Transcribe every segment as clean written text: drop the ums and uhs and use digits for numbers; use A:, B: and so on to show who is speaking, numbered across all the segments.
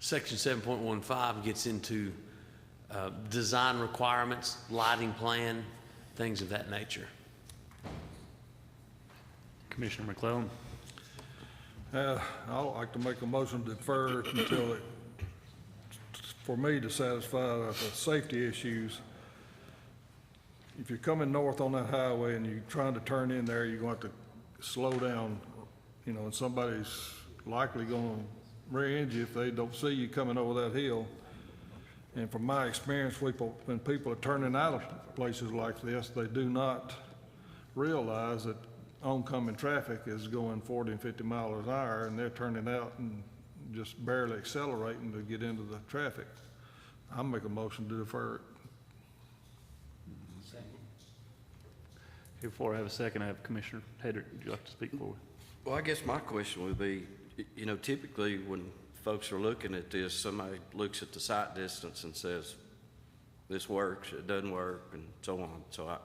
A: section 7.15 gets into design requirements, lighting plan, things of that nature.
B: Commissioner McClellan.
C: I'd like to make a motion to defer until for me to satisfy the safety issues. If you're coming north on that highway and you're trying to turn in there, you're going to have to slow down, you know, and somebody's likely going to rear-end you if they don't see you coming over that hill. And from my experience, when people are turning out of places like this, they do not realize that oncoming traffic is going 40 and 50 miles an hour, and they're turning out and just barely accelerating to get into the traffic. I'll make a motion to defer it.
B: Before I have a second, I have Commissioner Hedrick. Would you like to speak forward?
D: Well, I guess my question would be, you know, typically when folks are looking at this, somebody looks at the sight distance and says, this works, it doesn't work, and so on. So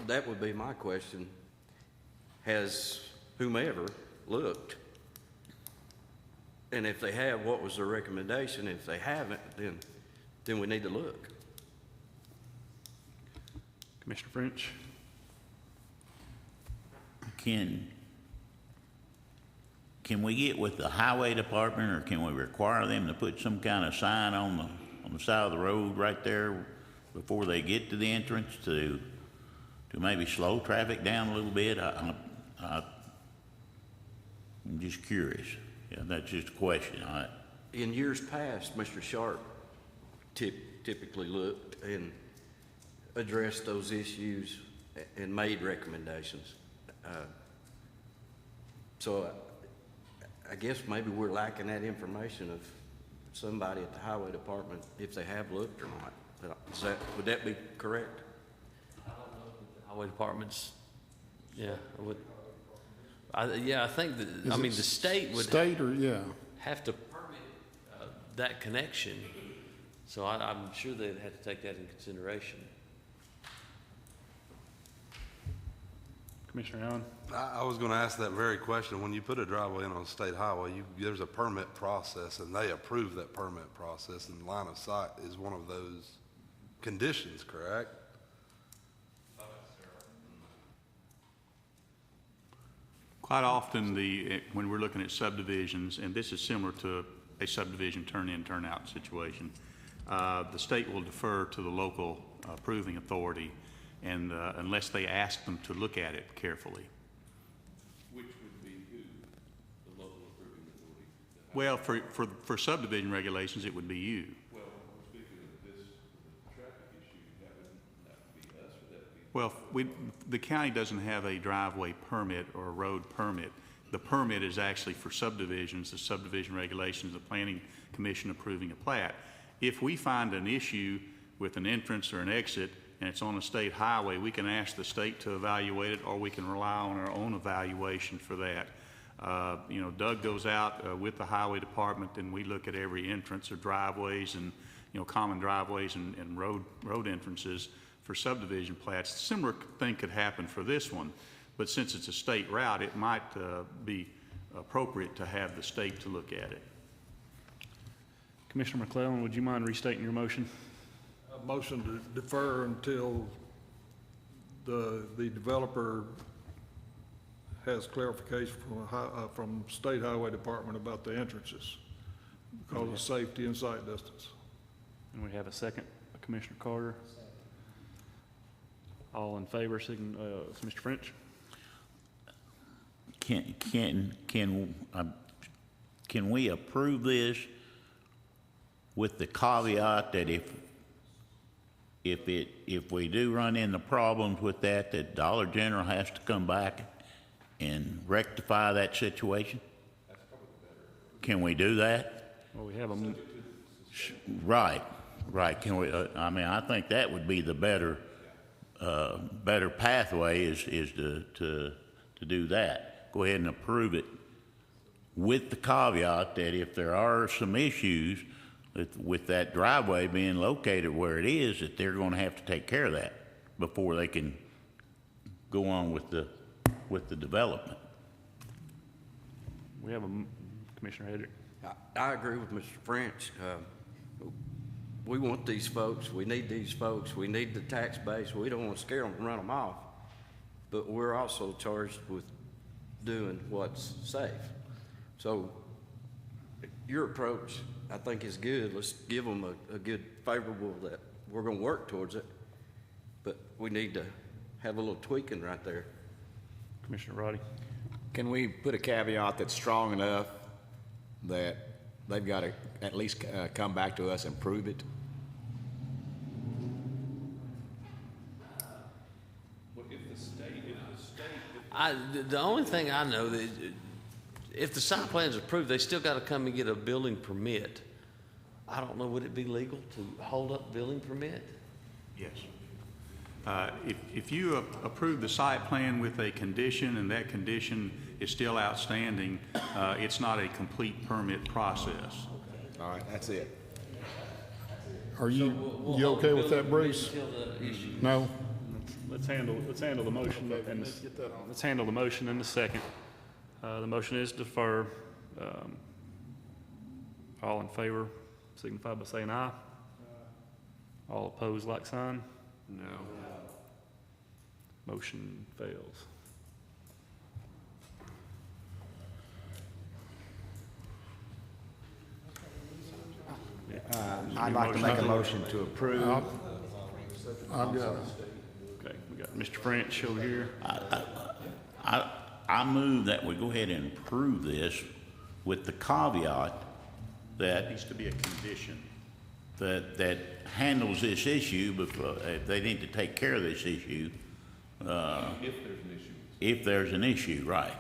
D: that would be my question. Has whomever looked? And if they have, what was their recommendation? If they haven't, then we need to look.
B: Commissioner French.
E: Can we get with the highway department, or can we require them to put some kind of sign on the side of the road right there before they get to the entrance to maybe slow traffic down a little bit? I'm just curious. Yeah, that's just a question.
D: In years past, Mr. Sharp typically looked and addressed those issues and made recommendations. So I guess maybe we're lacking that information of somebody at the highway department, if they have looked or not. Would that be correct?
A: I don't know if the highway departments, yeah, I think that, I mean, the state would have to permit that connection. So I'm sure they'd have to take that into consideration.
B: Commissioner Allen.
F: I was going to ask that very question. When you put a driveway in on a state highway, there's a permit process, and they approve that permit process, and line of sight is one of those conditions, correct?
G: Quite often, when we're looking at subdivisions, and this is similar to a subdivision turn-in, turn-out situation, the state will defer to the local approving authority, and unless they ask them to look at it carefully.
F: Which would be who? The local approving authority?
G: Well, for subdivision regulations, it would be you.
F: Well, we're speaking of this traffic issue. That would be us, or that would be?
G: Well, the county doesn't have a driveway permit or a road permit. The permit is actually for subdivisions, the subdivision regulations, the planning commission approving a plat. If we find an issue with an entrance or an exit and it's on a state highway, we can ask the state to evaluate it, or we can rely on our own evaluation for that. You know, Doug goes out with the highway department, and we look at every entrance or driveways and, you know, common driveways and road entrances for subdivision plats. Similar thing could happen for this one, but since it's a state route, it might be appropriate to have the state to look at it.
B: Commissioner McClellan, would you mind restating your motion?
C: A motion to defer until the developer has clarification from state highway department about the entrances because of safety and sight distance.
B: And we have a second, Commissioner Carter. All in favor, Mr. French?
E: Can we approve this with the caveat that if we do run into problems with that Dollar General has to come back and rectify that situation?
F: That's probably better.
E: Can we do that?
B: Well, we have a
E: Right. Can we? I mean, I think that would be the better pathway is to do that. Go ahead and approve it with the caveat that if there are some issues with that driveway being located where it is, that they're going to have to take care of that before they can go on with the development.
B: We have a Commissioner Hedrick.
D: I agree with Mr. French. We want these folks, we need these folks, we need the tax base, we don't want to scare them and run them off. But we're also charged with doing what's safe. So your approach, I think, is good. Let's give them a good favorable that we're going to work towards it. But we need to have a little tweaking right there.
B: Commissioner Roddy.
H: Can we put a caveat that's strong enough that they've got to at least come back to us and prove it?
A: The only thing I know that if the site plan is approved, they still got to come and get a building permit. I don't know, would it be legal to hold up building permit?
G: Yes. If you approve the site plan with a condition and that condition is still outstanding, it's not a complete permit process.
H: All right, that's it.
C: Are you,
A: We'll
C: you
A: hold
C: okay
A: the
C: with that,
A: building
C: Bruce?
A: permit until the issue.
C: No?
B: Let's handle the motion and let's handle the motion and the second. The motion is defer. All in favor signify by saying aye. All opposed, like sign.
D: No.
B: Motion fails.
H: I'd like to make a motion to approve.
C: I've got it.
B: Okay, we got Mr. French over here.
E: I move that we go ahead and approve this with the caveat that
G: Needs to be a condition.
E: that handles this issue, but they need to take care of this issue. If there's an issue, right.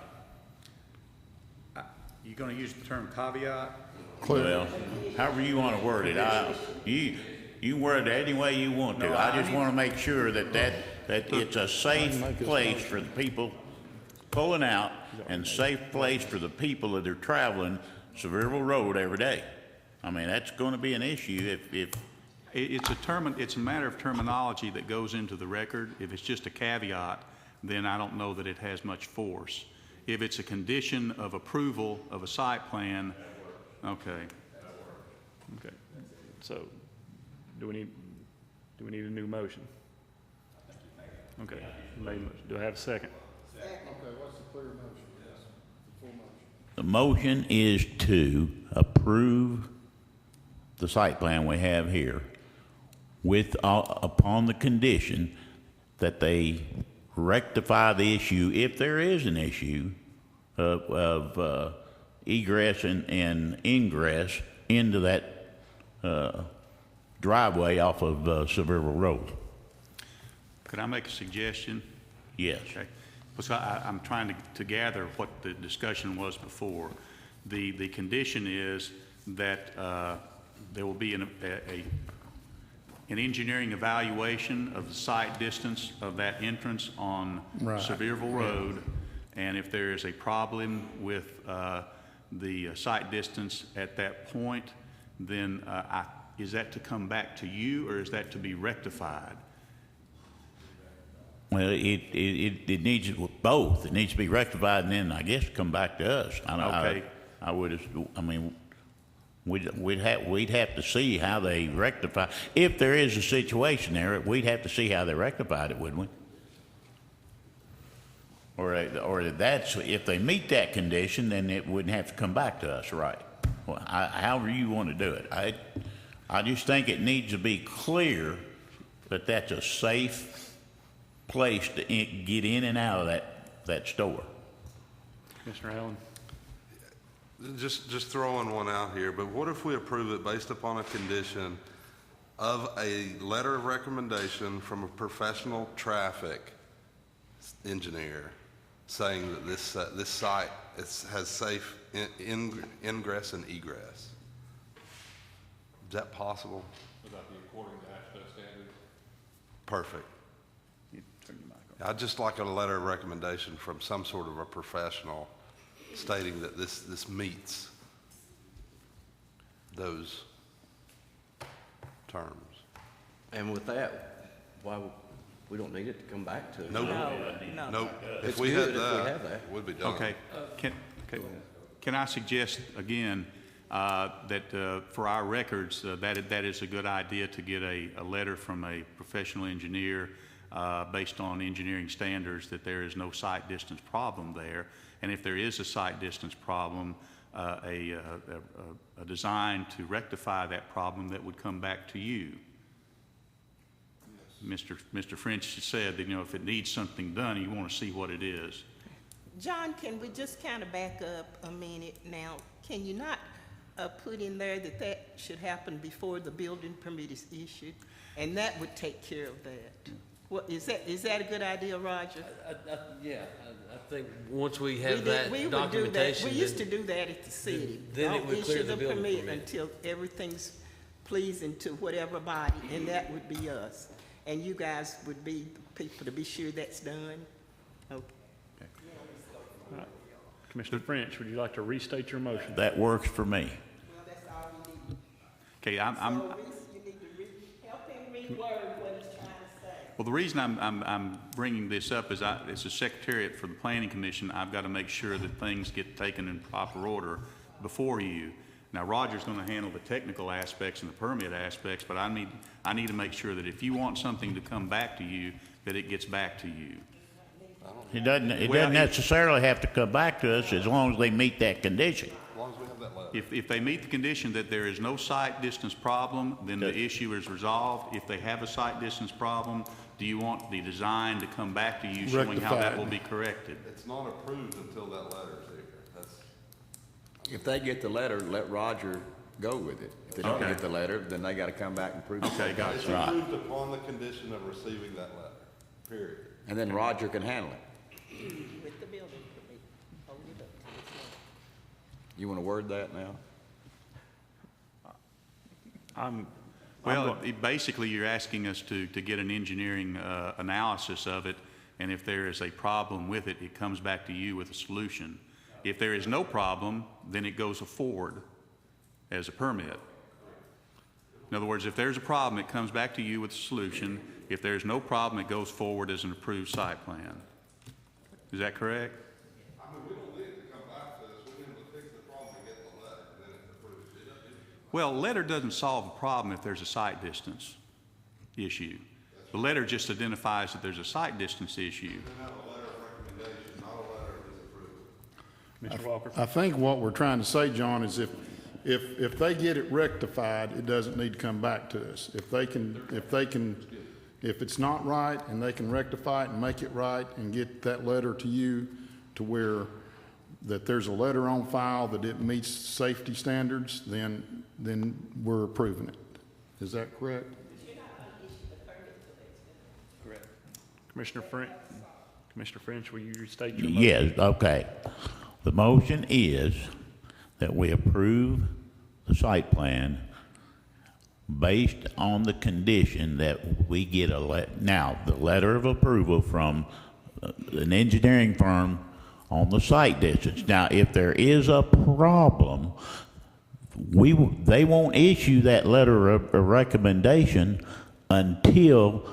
G: You going to use the term caveat?
E: Well, however you want to word it, you word it any way you want to. I just want to make sure that it's a safe place for the people pulling out and safe place for the people that are traveling Sevierville Road every day. I mean, that's going to be an issue if
G: It's a matter of terminology that goes into the record. If it's just a caveat, then I don't know that it has much force. If it's a condition of approval of a site plan, okay.
B: Okay, so do we need a new motion? Okay, made a motion. Do I have a second?
C: Okay, what's the clear motion? Yes, the full motion.
E: the motion is to approve the site plan we have here with, upon the condition that they rectify the issue, if there is an issue of egress and ingress into that driveway off of Sevierville Road.
G: Could I make a suggestion?
E: Yes.
G: Okay. So I'm trying to gather what the discussion was before. The condition is that there will be an engineering evaluation of the site distance of that entrance on
C: Right.
G: Sevierville Road, and if there is a problem with the site distance at that point, then is that to come back to you, or is that to be rectified?
E: Well, it needs both. It needs to be rectified and then I guess come back to us.
G: Okay.
E: We'd have to see how they rectify. If there is a situation there, we'd have to see how they rectified it, wouldn't we? Or that's, if they meet that condition, then it wouldn't have to come back to us, right? Well, however you want to do it. I just think it needs to be clear that that's a safe place to get in and out of that store.
B: Commissioner Allen?
F: Just throwing one out here, but what if we approve it based upon a condition of a letter of recommendation from a professional traffic engineer saying that this site has safe ingress and egress? Is that possible?
I: Would that be according to ASHTO standards?
F: Perfect.
B: You turn your mic on.
F: I'd just like a letter of recommendation from some sort of a professional stating that this meets those terms.
D: And with that, we don't need it to come back to us.
F: Nope. Nope.
D: It's
F: If we
D: good
F: had
D: if we have that.
F: that, we'd be done.
G: Okay. can I suggest again that for our records, that is a good idea to get a letter from a professional engineer based on engineering standards that there is no sight distance problem there. And if there is a sight distance problem, a design to rectify that problem that would come back to you. Mr. French said that, you know, if it needs something done, you want to see what it is.
J: John, can we just kind of back up a minute now? Can you not put in there that that should happen before the building permit is issued? And that would take care of that. What, is that a good idea, Roger?
A: Yeah, I think once we have
J: We
A: that
J: would do that.
A: documentation.
J: We used to do that at the city.
A: then it
J: Don't
A: would clear
J: issue
A: the building permit.
J: until everything's pleasing to whatever body, and that would be us. And you guys would be the people to be sure that's done? Okay.
B: All right. Commissioner French, would you like to restate your motion?
E: That works for me.
J: Well, that's all you need.
G: Okay,
J: So you need to help him reword what he's trying to say.
G: well, the reason I'm bringing this up is as a secretariat for the Planning Commission, I've got to make sure that things get taken in proper order before you. Now, Roger's going to handle the technical aspects and the permit aspects, but I need to make sure that if you want something to come back to you, that it gets back to you.
E: It doesn't
G: Well,
E: necessarily have to come back to us as long as they meet that condition.
F: As long as we have that letter.
G: If they meet the condition that there is no sight distance problem, then the issue is resolved. If they have a sight distance problem, do you want the design to come back to you showing how that will be corrected?
F: It's not approved until that letter's here. That's,
H: If they get the letter, let Roger go with it. If they don't
G: Okay.
H: get the letter, then they gotta come back and prove it.
G: Okay,
F: it's
G: gotcha.
F: approved upon the condition of receiving that letter, period.
H: And then Roger can handle it.
J: With the building permit, hold it up to this level.
H: You wanna word that now?
G: Well, basically, you're asking us to get an engineering analysis of it, and if there is a problem with it, it comes back to you with a solution. If there is no problem, then it goes forward as a permit. In other words, if there's a problem, it comes back to you with a solution. If there's no problem, it goes forward as an approved site plan. Is that correct?
F: I mean, we don't need it to come back to us. We need to fix the problem and get the letter, and then it's approved.
G: Well, letter doesn't solve the problem if there's a sight distance issue. The letter just identifies that there's a sight distance issue.
F: Then have a letter of recommendation, not a letter of disapproval.
B: Mr. Walker?
K: I think what we're trying to say, John, is if they get it rectified, it doesn't need to come back to us. If it's not right and they can rectify it and make it right and get that letter to you to where that there's a letter on file that it meets safety standards, then we're approving it. Is that correct?
B: Correct. Commissioner French, will you restate your motion?
E: Yes, okay. The motion is that we approve the site plan based on the condition that we get the letter of approval from an engineering firm on the site distance. Now, if there is a problem, they won't issue that letter of recommendation until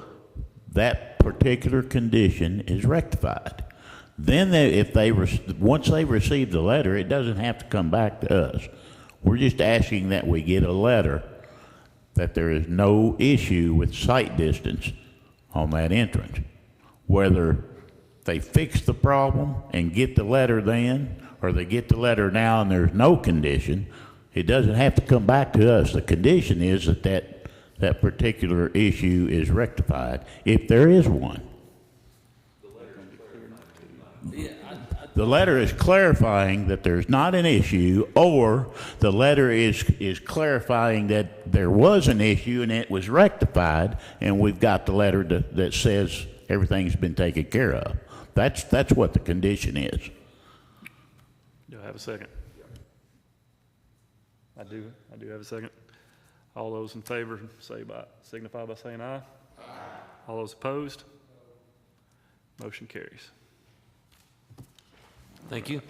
E: that particular condition is rectified. Then once they receive the letter, it doesn't have to come back to us. We're just asking that we get a letter that there is no issue with sight distance on that entrance. Whether they fix the problem and get the letter then, or they get the letter now and there's no condition, it doesn't have to come back to us. The condition is that particular issue is rectified, if there is one. The letter is clarifying that there's not an issue, or the letter is clarifying that there was an issue and it was rectified, and we've got the letter that says everything's been taken care of. That's what the condition is.
B: Do I have a second? I do have a second. All those in favor signify by saying aye. Aye. All those opposed? Motion carries.
A: Thank you.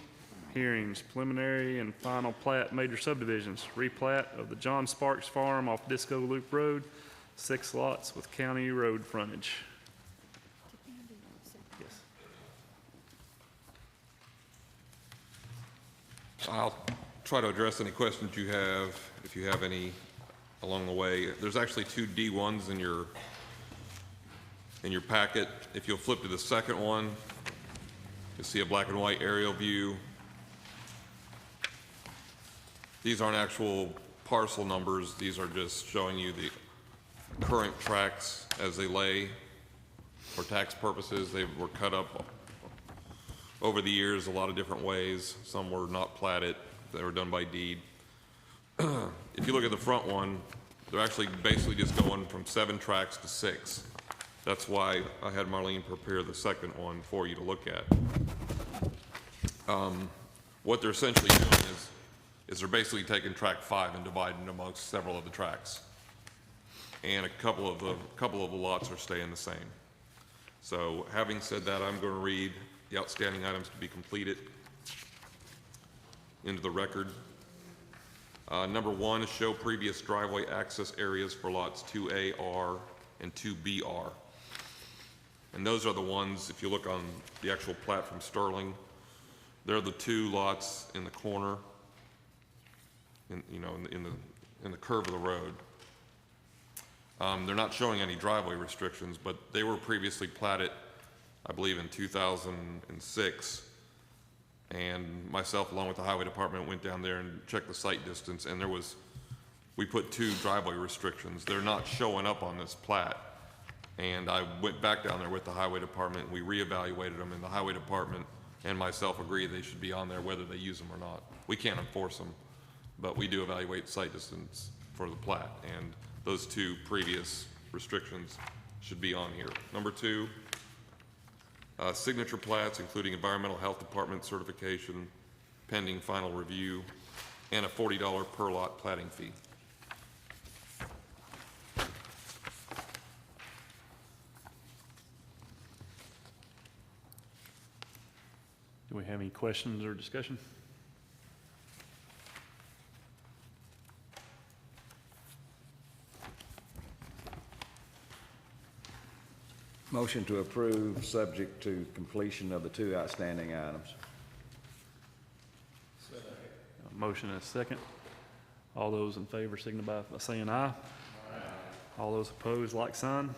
B: Hearings, preliminary and final plat, major subdivisions, replat of the John Sparks Farm off Disco Loop Road, 6 lots with county road frontage. Yes.
I: I'll try to address any questions you have, if you have any along the way. There's actually two D1s in your packet. If you'll flip to the second one, you'll see a black and white aerial view. These aren't actual parcel numbers. These are just showing you the current tracts as they lay for tax purposes. They were cut up over the years a lot of different ways. Some were not platted. They were done by deed. If you look at the front one, they're actually basically just going from 7 tracts to 6. That's why I had Marlene prepare the second one for you to look at. What they're essentially doing is they're basically taking tract 5 and dividing it amongst several of the tracts. And a couple of the lots are staying the same. So having said that, I'm going to read the outstanding items to be completed into the record. Number 1 is show previous driveway access areas for lots 2AR and 2BR. And those are the ones, if you look on the actual plat from Sterling, they're the 2 lots in the corner, in the curve of the road. They're not showing any driveway restrictions, but they were previously platted, I believe, in 2006. And myself, along with the highway department, went down there and checked the site distance, and we put 2 driveway restrictions. They're not showing up on this plat. And I went back down there with the highway department, and we reevaluated them, and the highway department and myself agree they should be on there whether they use them or not. We can't enforce them, but we do evaluate site distance for the plat, and those 2 previous restrictions should be on here. Number 2, signature plats, including environmental health department certification, pending final review, and a $40 per lot platting fee.
B: Do we have any questions or discussion?
H: Motion to approve, subject to completion of the 2 outstanding items.
B: A motion and a second. All those in favor signify by saying aye. Aye. All those opposed, like sign.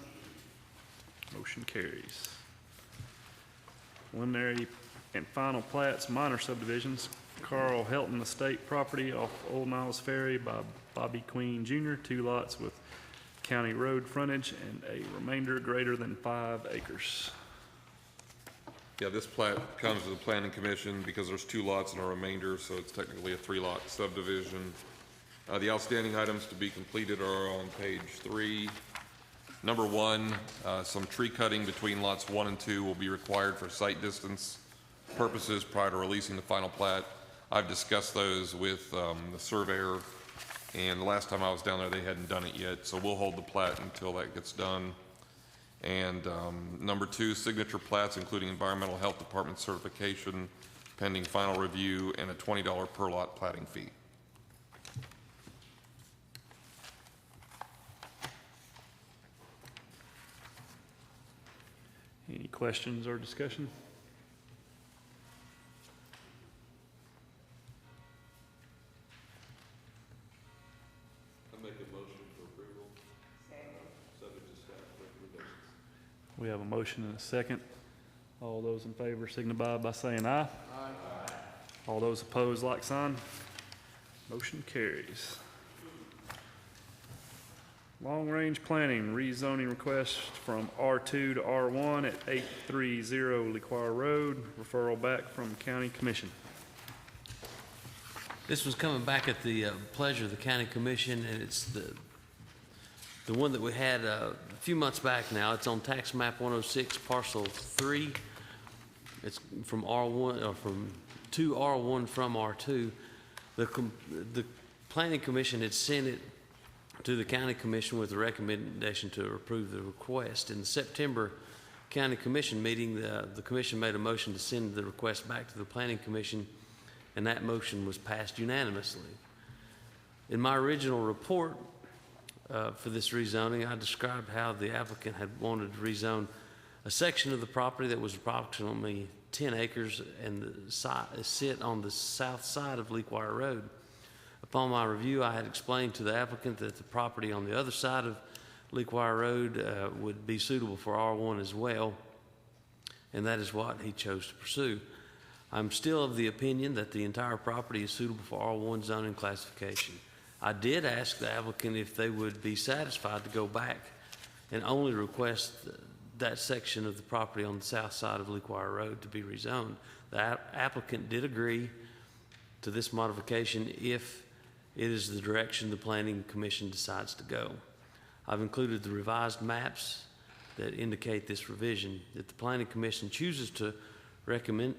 B: Motion carries. Preliminary and final plats, minor subdivisions. Carl Helton Estate property off Old Niles Ferry by Bobby Queen Jr., 2 lots with county road frontage and a remainder greater than 5 acres.
I: Yeah, this plat comes to the planning commission because there's 2 lots and a remainder, so it's technically a 3-lot subdivision. The outstanding items to be completed are on page 3. Number 1, some tree cutting between lots 1 and 2 will be required for site distance purposes prior to releasing the final plat. I've discussed those with the surveyor, and the last time I was down there, they hadn't done it yet, so we'll hold the plat until that gets done. And number 2, signature plats, including environmental health department certification, pending final review, and a $20 per lot platting fee.
B: Any questions or discussion?
I: I make a motion for approval, subject to staff recommendations.
B: We have a motion and a second. All those in favor signify by saying aye. Aye. All those opposed, like sign. Motion carries. Long-range planning, rezoning request from R2 to R1 at 830 Lequire Road. Referral back from County Commission.
A: This was coming back at the pleasure of the county commission, and it's the one that we had a few months back now. It's on tax map 106, parcel 3. It's from R1, or to R1 from R2. The planning commission had sent it to the county commission with a recommendation to approve the request. In the September county commission meeting, the commission made a motion to send the request back to the planning commission, and that motion was passed unanimously. In my original report for this rezoning, I described how the applicant had wanted to rezone a section of the property that was approximately 10 acres and sit on the south side of Leakwire Road. Upon my review, I had explained to the applicant that the property on the other side of Leakwire Road would be suitable for R1 as well, and that is what he chose to pursue. I'm still of the opinion that the entire property is suitable for R1 zoning classification. I did ask the applicant if they would be satisfied to go back and only request that section of the property on the south side of Leakwire Road to be rezoned. The applicant did agree to this modification if it is the direction the Planning Commission decides to go. I've included the revised maps that indicate this revision. If the Planning Commission chooses to recommend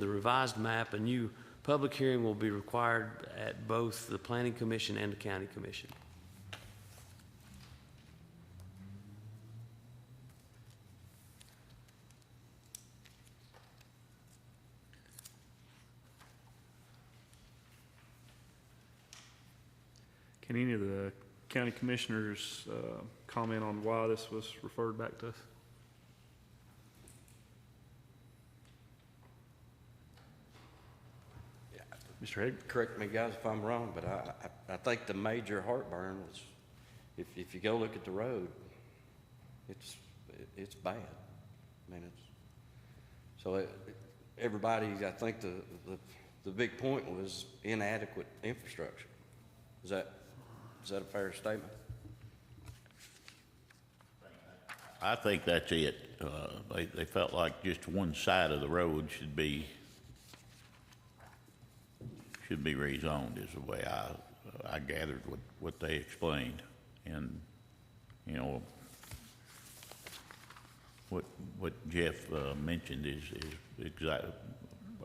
A: the revised map, a new public hearing will be required at both the Planning Commission and the County Commission.
B: Can any of the county commissioners comment on why this was referred back to us? Mr. Hager?
D: Correct me, guys, if I'm wrong, but I think the major heartburn was, if you go look at the road, it's bad. I mean, everybody, I think the big point was inadequate infrastructure. Is that a fair statement?
E: I think that's it. They felt like just one side of the road should be rezoned, is the way I gathered what they explained. And, you know, what Jeff mentioned is exactly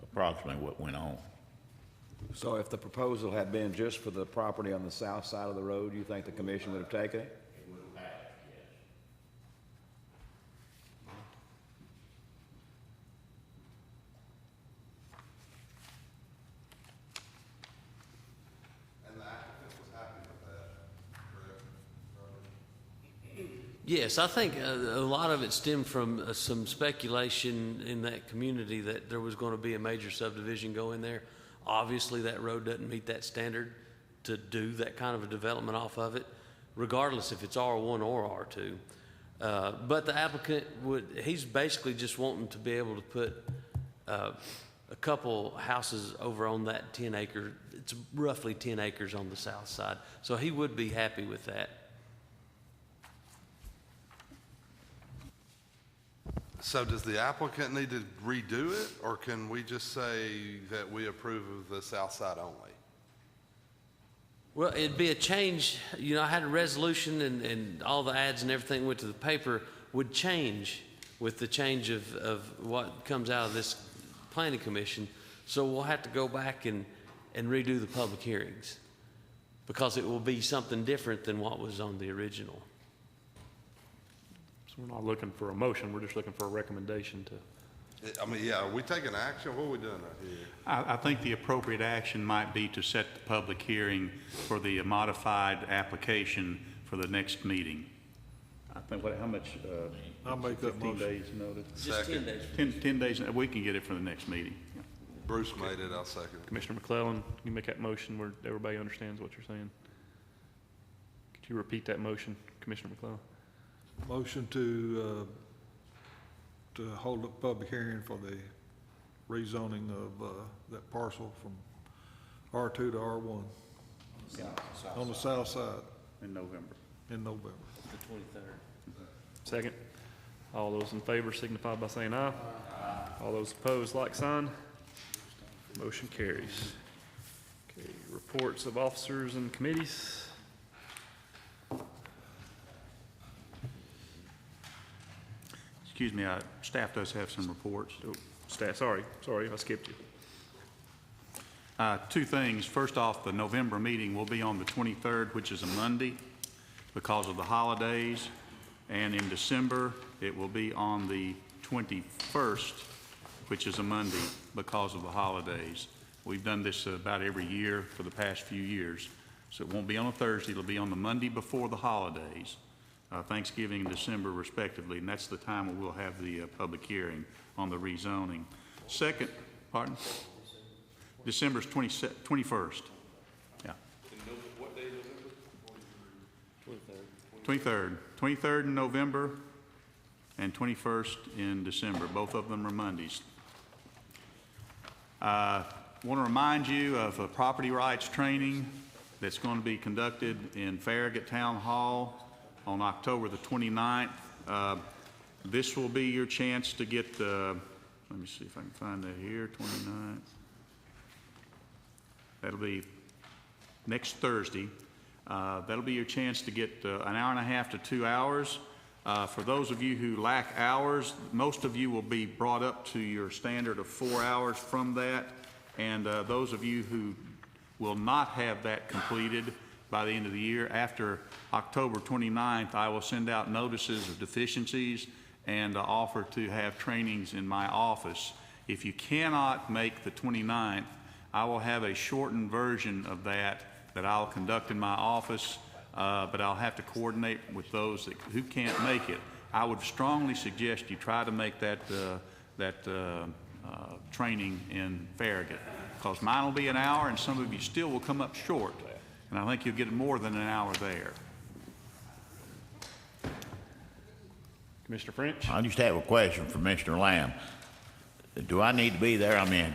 E: approximately what went on.
H: So if the proposal had been just for the property on the south side of the road, you think the commission would have taken it?
E: It would have passed, yes.
F: And the applicant was happy with that, correct?
A: Yes, I think a lot of it stemmed from some speculation in that community that there was going to be a major subdivision going there. Obviously, that road doesn't meet that standard to do that kind of a development off of it, regardless if it's R1 or R2. But the applicant he's basically just wanting to be able to put a couple houses over on that 10 acre, it's roughly 10 acres on the south side. So he would be happy with that.
F: So does the applicant need to redo it, or can we just say that we approve of the south side only?
A: Well, it'd be a change. You know, I had a resolution and all the ads and everything went to the paper would change with the change of what comes out of this planning commission. So we'll have to go back and redo the public hearings because it will be something different than what was on the original.
B: So we're not looking for a motion, we're just looking for a recommendation to.
F: I mean, yeah, are we taking action? What are we doing right here?
G: I think the appropriate action might be to set the public hearing for the modified application for the next meeting. I think, how much?
C: I'll make that
G: 15
C: motion.
G: days notice?
A: Just 10 days.
G: 10 days, we can get it for the next meeting. Yeah.
F: Bruce made it, I'll second.
B: Commissioner McClellan, you make that motion where everybody understands what you're saying. Could you repeat that motion, Commissioner McClellan?
C: Motion to hold a public hearing for the rezoning of that parcel from R2 to R1 on the south side
G: In November.
C: in November.
A: The 23rd.
B: Second. All those in favor signify by saying aye. All those opposed, like sign. Motion carries. Okay, reports of officers and committees.
G: Excuse me, staff does have some reports.
B: Oh, staff, sorry, I skipped you.
G: Two things. First off, the November meeting will be on the 23rd, which is a Monday, because of the holidays. And in December, it will be on the 21st, which is a Monday, because of the holidays. We've done this about every year for the past few years. So it won't be on a Thursday, it'll be on the Monday before the holidays. Thanksgiving and December respectively, and that's the time when we'll have the public hearing on the rezoning. Second, pardon? December's 21st. Yeah.
I: What day is November?
G: 23rd in November and 21st in December. Both of them are Mondays. Want to remind you of a property rights training that's going to be conducted in Farragut Town Hall on October the 29th. This will be your chance to get, let me see if I can find that here, 29th. That'll be next Thursday. That'll be your chance to get an hour and a half to 2 hours. For those of you who lack hours, most of you will be brought up to your standard of 4 hours from that. And those of you who will not have that completed by the end of the year, after October 29th, I will send out notices of deficiencies and offer to have trainings in my office. If you cannot make the 29th, I will have a shortened version of that I'll conduct in my office, but I'll have to coordinate with those who can't make it. I would strongly suggest you try to make that training in Farragut, because mine will be an hour and some of you still will come up short, and I think you'll get more than an hour there.
B: Commissioner French?
E: I just have a question for Mr. Lamb. Do I need to be there? I mean,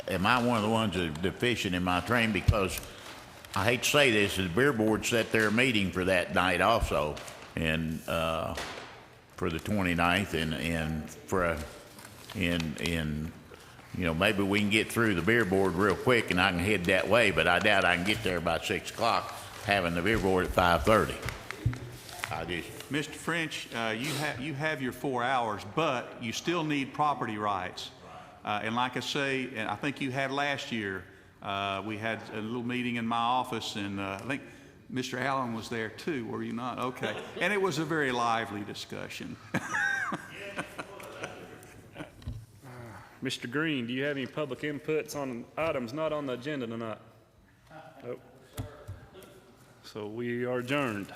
E: am I one of the ones that are deficient in my training? Because I hate to say this, the beer board set their meeting for that night also, and for the 29th, and for you know, maybe we can get through the beer board real quick and I can head that way, but I doubt I can get there by 6 o'clock, having the beer board at 5:30.
G: Mr. French, you have your 4 hours, but you still need property rights. And like I say, and I think you had last year, we had a little meeting in my office, and I think Mr. Allen was there too, were you not? Okay. And it was a very lively discussion.
B: Mr. Green, do you have any public inputs on items not on the agenda tonight? Nope. So we are adjourned.